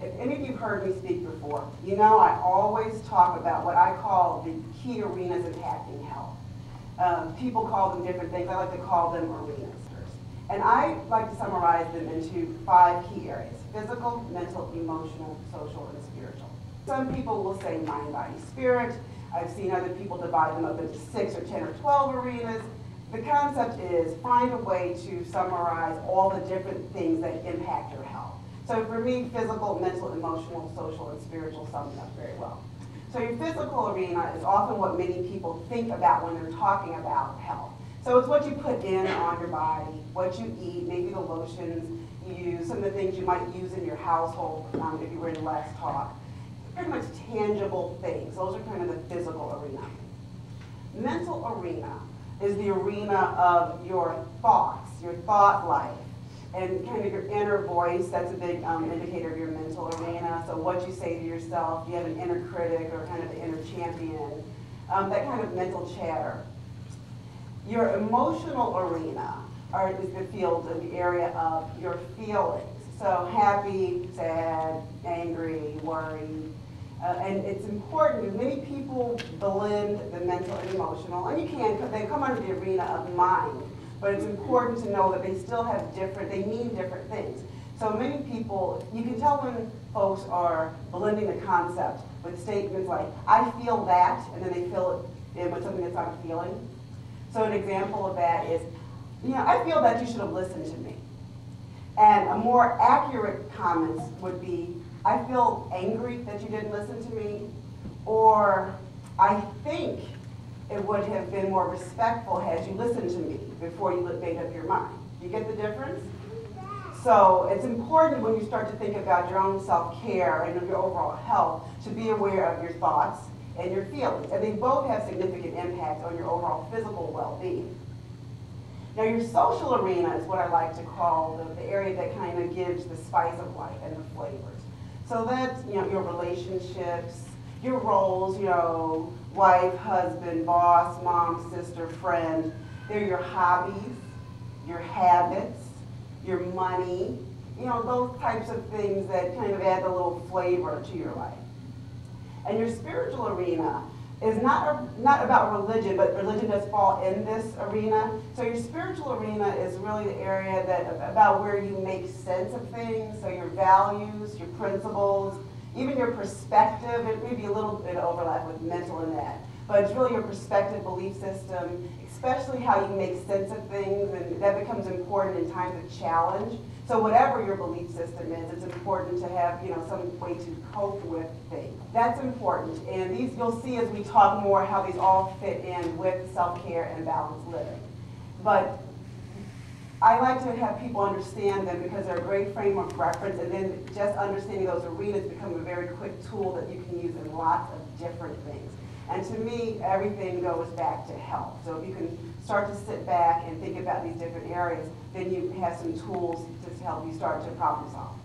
If any of you have heard me speak before, you know I always talk about what I call the key arenas impacting health. People call them different things. I like to call them arenas. And I like to summarize them into 5 key areas: physical, mental, emotional, social, and spiritual. Some people will say mind, body, spirit. I've seen other people divide them up into 6 or 10 or 12 arenas. The concept is find a way to summarize all the different things that impact your health. So for me, physical, mental, emotional, social, and spiritual sum it up very well. So your physical arena is often what many people think about when they're talking about health. So it's what you put in on your body, what you eat, maybe the lotions you use, some of the things you might use in your household if you were in last talk. Pretty much tangible things. Those are kind of the physical arena. Mental arena is the arena of your thoughts, your thought life, and kind of your inner voice. That's a big indicator of your mental arena. So what you say to yourself, you have an inner critic or kind of an inner champion, that kind of mental chatter. Your emotional arena is the field of the area of your feelings. So happy, sad, angry, worried. And it's important because many people blend the mental and emotional, and they come under the arena of mind, but it's important to know that they still have they mean different things. So many people, you can tell when folks are blending the concept with statements like, I feel that, and then they fill it in with something that's not a feeling. So an example of that is, I feel that you should have listened to me. And a more accurate comment would be, I feel angry that you didn't listen to me, or I think it would have been more respectful had you listened to me before you made up your mind. Do you get the difference? So it's important when you start to think about your own self-care and your overall health to be aware of your thoughts and your feelings. And they both have significant impact on your overall physical well-being. Now your social arena is what I like to call the area that kind of gives the spice of life and the flavors. So that's your relationships, your roles, wife, husband, boss, mom, sister, friend. They're your hobbies, your habits, your money, those types of things that kind of add a little flavor to your life. And your spiritual arena is not about religion, but religion does fall in this arena. So your spiritual arena is really the area about where you make sense of things, so your values, your principles, even your perspective. It may be a little bit of overlap with mental in that, but it's really your perspective, belief system, especially how you make sense of things, and that becomes important in times of challenge. So whatever your belief system is, it's important to have some way to cope with things. That's important, and these you'll see as we talk more how these all fit in with self-care and balanced living. But I like to have people understand them because they're a great frame of reference, and then just understanding those arenas become a very quick tool that you can use in lots of different things. And to me, everything goes back to health. So if you can start to sit back and think about these different areas, then you have some tools to help you start to problem solve.